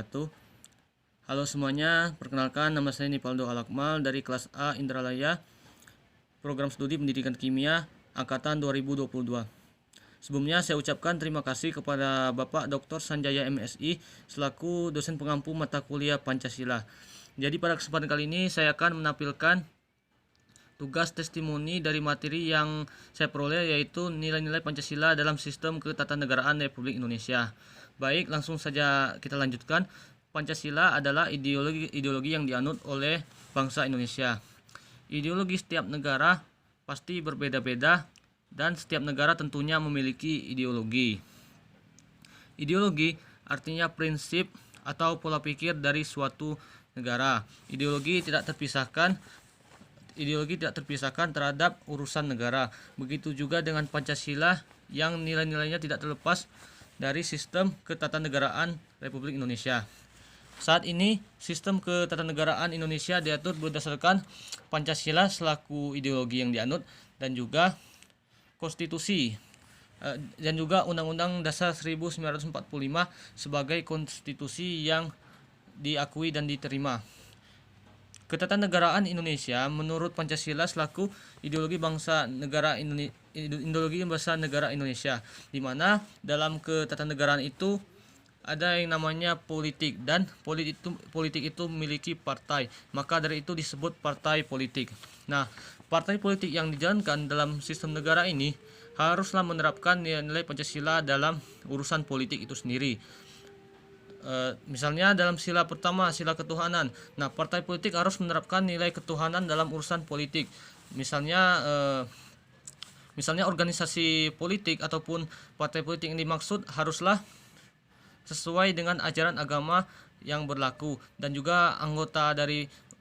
wabarakatuh. Halo semuanya, perkenalkan nama saya Nipaldo Alakmal dari kelas A Indralaya, program studi pendidikan kimia angkatan 2022. Sebelumnya saya ucapkan terima kasih kepada Bapak Dr. Sanjaya MSI selaku dosen pengampu mata kuliah Pancasila. Jadi pada kesempatan kali ini saya akan menampilkan tugas testimoni dari materi yang saya peroleh, yaitu nilai-nilai Pancasila dalam sistem ketatanegaraan Republik Indonesia. Baik, langsung saja kita lanjutkan. Pancasila adalah ideologi yang dianut oleh bangsa Indonesia. Ideologi setiap negara pasti berbeda-beda dan setiap negara tentunya memiliki ideologi. Ideologi artinya prinsip atau pola pikir dari suatu negara. Ideologi tidak terpisahkan terhadap urusan negara. Begitu juga dengan Pancasila yang nilai-nilainya tidak terlepas dari sistem ketatanegaraan Republik Indonesia. Saat ini sistem ketatanegaraan Indonesia diatur berdasarkan Pancasila selaku ideologi yang dianut dan juga konstitusi dan juga Undang-Undang Dasar 1945 sebagai konstitusi yang diakui dan diterima. Ketatanegaraan Indonesia menurut Pancasila selaku ideologi bangsa negara Indonesia, di mana dalam ketatanegaraan itu ada yang namanya politik, dan politik itu memiliki partai, maka dari itu disebut partai politik. Nah, partai politik yang dijalankan dalam sistem negara ini haruslah menerapkan nilai-nilai Pancasila dalam urusan politik itu sendiri. Misalnya dalam sila pertama, sila ketuhanan. Nah, partai politik harus menerapkan nilai ketuhanan dalam urusan politik. Misalnya organisasi politik ataupun partai politik yang dimaksud haruslah sesuai dengan ajaran agama yang berlaku, dan juga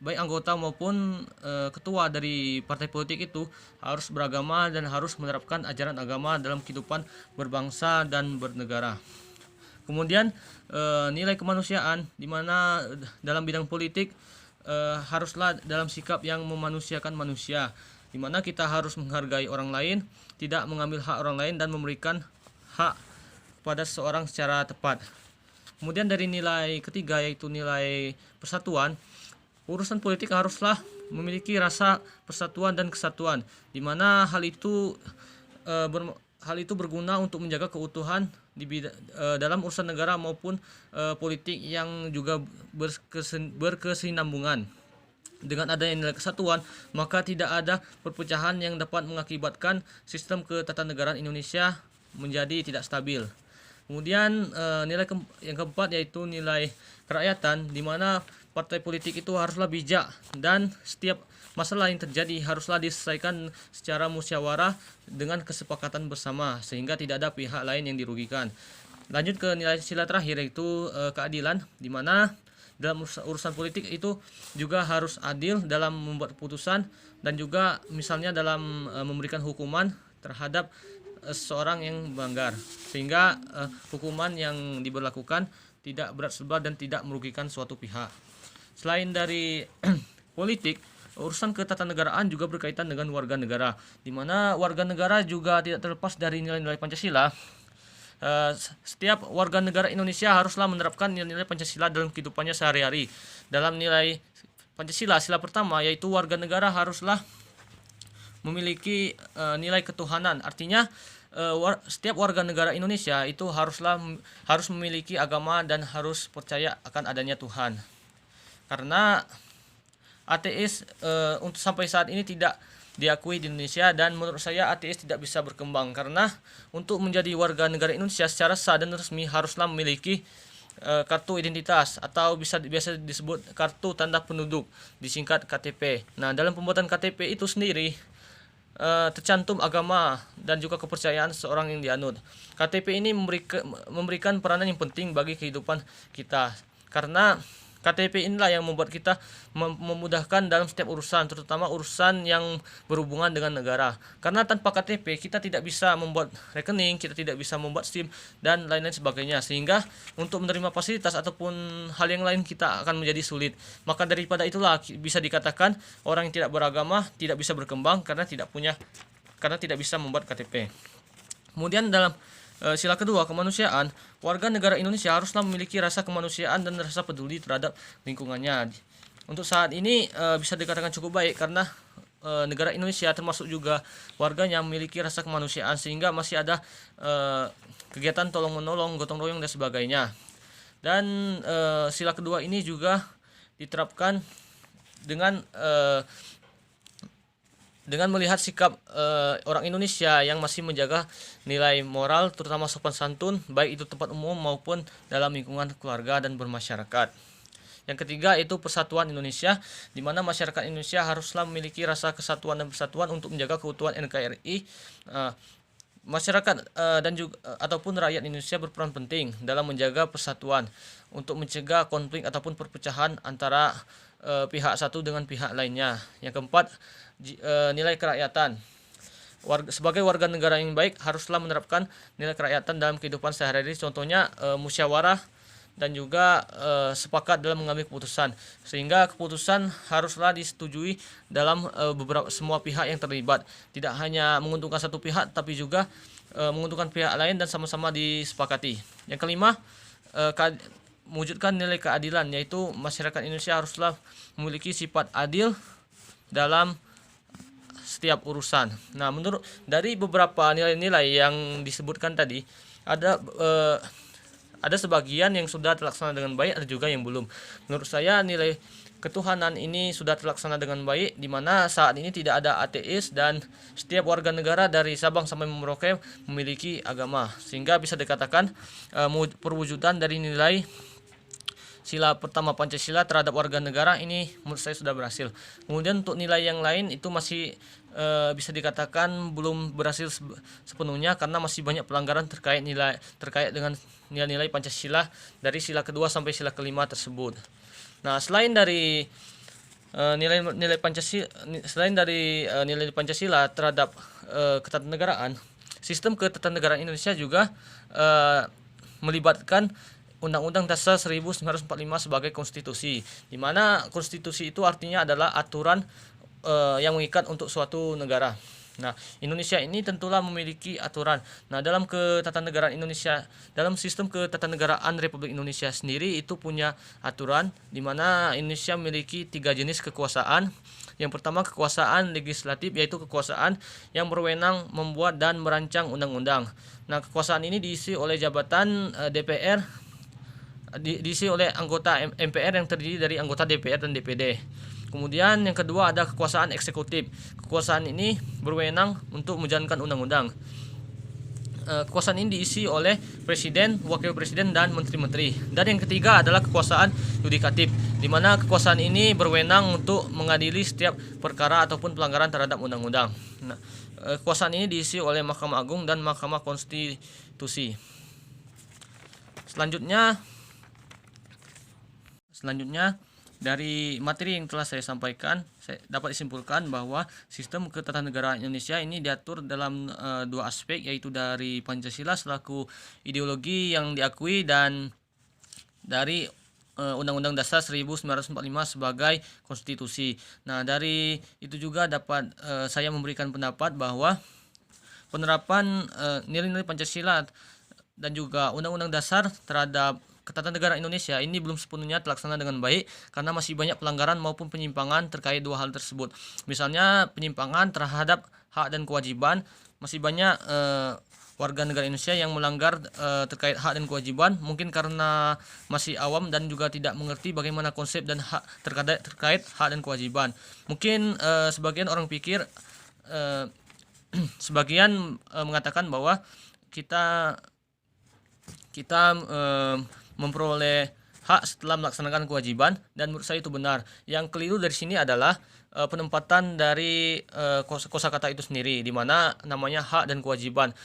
baik anggota maupun ketua dari partai politik itu harus beragama dan harus menerapkan ajaran agama dalam kehidupan berbangsa dan bernegara. Kemudian nilai kemanusiaan, di mana dalam bidang politik haruslah dalam sikap yang memanusiakan manusia, di mana kita harus menghargai orang lain, tidak mengambil hak orang lain, dan memberikan hak pada seseorang secara tepat. Kemudian dari nilai ketiga, yaitu nilai persatuan, urusan politik haruslah memiliki rasa persatuan dan kesatuan, di mana hal itu berguna untuk menjaga keutuhan dalam urusan negara maupun politik yang juga berkesinambungan. Dengan adanya nilai kesatuan, maka tidak ada perpecahan yang dapat mengakibatkan sistem ketatanegaraan Indonesia menjadi tidak stabil. Kemudian nilai yang keempat, yaitu nilai kerakyatan, di mana partai politik itu haruslah bijak dan setiap masalah yang terjadi haruslah diselesaikan secara musyawarah dengan kesepakatan bersama, sehingga tidak ada pihak lain yang dirugikan. Lanjut ke nilai sila terakhir, yaitu keadilan, di mana dalam urusan politik itu juga harus adil dalam membuat keputusan, dan juga misalnya dalam memberikan hukuman terhadap seorang yang melanggar, sehingga hukuman yang diberlakukan tidak berat sebelah dan tidak merugikan suatu pihak. Selain dari politik, urusan ketatanegaraan juga berkaitan dengan warga negara, di mana warga negara juga tidak terlepas dari nilai-nilai Pancasila. Setiap warga negara Indonesia haruslah menerapkan nilai-nilai Pancasila dalam kehidupannya sehari-hari. Dalam nilai Pancasila, sila pertama, yaitu warga negara haruslah memiliki nilai ketuhanan. Artinya setiap warga negara Indonesia itu harus memiliki agama dan harus percaya akan adanya Tuhan. Karena ateis untuk sampai saat ini tidak diakui di Indonesia, dan menurut saya ateis tidak bisa berkembang, karena untuk menjadi warga negara Indonesia secara sah dan resmi haruslah memiliki kartu identitas atau biasa disebut kartu tanda penduduk, disingkat KTP. Nah, dalam pembuatan KTP itu sendiri tercantum agama dan juga kepercayaan seorang yang dianut. KTP ini memberikan peranan yang penting bagi kehidupan kita, karena KTP inilah yang membuat kita memudahkan dalam setiap urusan, terutama urusan yang berhubungan dengan negara. Karena tanpa KTP kita tidak bisa membuat rekening, kita tidak bisa membuat SIM dan lain-lain sebagainya, sehingga untuk menerima fasilitas ataupun hal yang lain kita akan menjadi sulit. Maka daripada itulah bisa dikatakan orang yang tidak beragama tidak bisa berkembang karena tidak bisa membuat KTP. Kemudian dalam Sila kedua, kemanusiaan. Warga negara Indonesia haruslah memiliki rasa kemanusiaan dan rasa peduli terhadap lingkungannya. Untuk saat ini bisa dikatakan cukup baik karena negara Indonesia termasuk juga warganya memiliki rasa kemanusiaan sehingga masih ada kegiatan tolong menolong, gotong royong dan sebagainya. Dan sila kedua ini juga diterapkan dengan melihat sikap orang Indonesia yang masih menjaga nilai moral terutama sopan santun baik itu tempat umum maupun dalam lingkungan keluarga dan bermasyarakat. Yang ketiga itu persatuan Indonesia, di mana masyarakat Indonesia haruslah memiliki rasa kesatuan dan persatuan untuk menjaga keutuhan NKRI. Masyarakat dan juga ataupun rakyat Indonesia berperan penting dalam menjaga persatuan untuk mencegah konflik ataupun perpecahan antara pihak satu dengan pihak lainnya. Yang keempat, nilai kerakyatan. Sebagai warga negara yang baik haruslah menerapkan nilai kerakyatan dalam kehidupan sehari-hari, contohnya musyawarah dan juga sepakat dalam mengambil keputusan, sehingga keputusan haruslah disetujui dalam semua pihak yang terlibat, tidak hanya menguntungkan satu pihak tapi juga menguntungkan pihak lain dan sama-sama disepakati. Yang kelima, mewujudkan nilai keadilan, yaitu masyarakat Indonesia haruslah memiliki sifat adil dalam setiap urusan. Nah, menurut dari beberapa nilai-nilai yang disebutkan tadi, ada sebagian yang sudah terlaksana dengan baik, ada juga yang belum. Menurut saya nilai ketuhanan ini sudah terlaksana dengan baik, di mana saat ini tidak ada ateis dan setiap warga negara dari Sabang sampai Merauke memiliki agama, sehingga bisa dikatakan perwujudan dari nilai sila pertama Pancasila terhadap warga negara ini menurut saya sudah berhasil. Kemudian untuk nilai yang lain itu masih bisa dikatakan belum berhasil sepenuhnya karena masih banyak pelanggaran terkait dengan nilai-nilai Pancasila dari sila kedua sampai sila kelima tersebut. Nah, selain dari nilai Pancasila terhadap ketatanegaraan, sistem ketatanegaraan Indonesia juga melibatkan Undang-Undang Dasar 1945 sebagai konstitusi, di mana konstitusi itu artinya adalah aturan yang mengikat untuk suatu negara. Nah, Indonesia ini tentulah memiliki aturan. Nah, dalam ketatanegaraan Indonesia, dalam sistem ketatanegaraan Republik Indonesia sendiri itu punya aturan, di mana Indonesia memiliki 3 jenis kekuasaan. Yang pertama kekuasaan legislatif, yaitu kekuasaan yang berwenang membuat dan merancang undang-undang. Nah, kekuasaan ini diisi oleh jabatan DPR, diisi oleh anggota MPR yang terdiri dari anggota DPR dan DPD. Kemudian yang kedua ada kekuasaan eksekutif. Kekuasaan ini berwenang untuk menjalankan undang-undang. Kekuasaan ini diisi oleh presiden, wakil presiden, dan menteri-menteri. Dan yang ketiga adalah kekuasaan yudikatif, di mana kekuasaan ini berwenang untuk mengadili setiap perkara ataupun pelanggaran terhadap undang-undang. Nah, kekuasaan ini diisi oleh Mahkamah Agung dan Mahkamah Konstitusi. Selanjutnya dari materi yang telah saya sampaikan, saya dapat disimpulkan bahwa sistem ketatanegaraan Indonesia ini diatur dalam 2 aspek, yaitu dari Pancasila selaku ideologi yang diakui dan dari Undang-Undang Dasar 1945 sebagai konstitusi. Nah, dari itu juga dapat saya memberikan pendapat bahwa penerapan nilai-nilai Pancasila dan juga Undang-Undang Dasar terhadap ketatanegaraan Indonesia ini belum sepenuhnya terlaksana dengan baik karena masih banyak pelanggaran maupun penyimpangan terkait 2 hal tersebut. Misalnya penyimpangan terhadap hak dan kewajiban, masih banyak warga negara Indonesia yang melanggar terkait hak dan kewajiban, mungkin karena masih awam dan juga tidak mengerti bagaimana konsep dan hak terkait hak dan kewajiban. Mungkin sebagian orang pikir sebagian mengatakan bahwa kita memperoleh hak setelah melaksanakan kewajiban, dan menurut saya itu benar. Yang keliru dari sini adalah penempatan dari kosakata itu sendiri, di mana namanya hak dan kewajiban.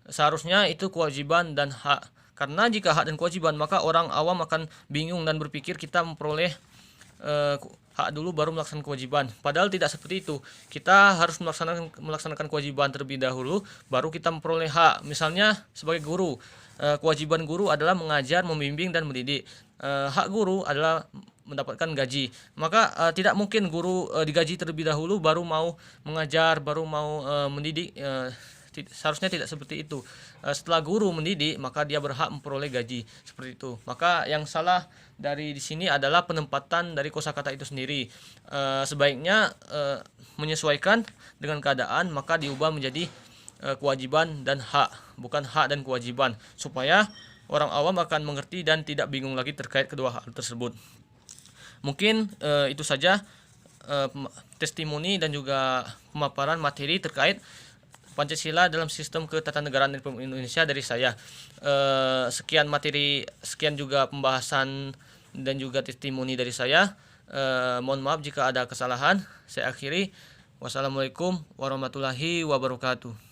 Seharusnya itu kewajiban dan hak. Karena jika hak dan kewajiban, maka orang awam akan bingung dan berpikir kita memperoleh hak dulu baru melaksanakan kewajiban. Padahal tidak seperti itu. Kita harus melaksanakan kewajiban terlebih dahulu, baru kita memperoleh hak. Misalnya sebagai guru, kewajiban guru adalah mengajar, membimbing, dan mendidik. Hak guru adalah mendapatkan gaji. Maka tidak mungkin guru digaji terlebih dahulu baru mau mengajar, baru mau mendidik. seharusnya tidak seperti itu. Setelah guru mendidik, maka dia berhak memperoleh gaji, seperti itu. Maka yang salah dari di sini adalah penempatan dari kosakata itu sendiri. Sebaiknya menyesuaikan dengan keadaan, maka diubah menjadi kewajiban dan hak, bukan hak dan kewajiban, supaya orang awam akan mengerti dan tidak bingung lagi terkait kedua hal tersebut. Mungkin itu saja testimoni dan juga pemaparan materi terkait Pancasila dalam sistem ketatanegaraan Republik Indonesia dari saya. Sekian materi, sekian juga pembahasan dan juga testimoni dari saya. Mohon maaf jika ada kesalahan. Saya akhiri. Wassalamualaikum warahmatullahi wabarakatuh.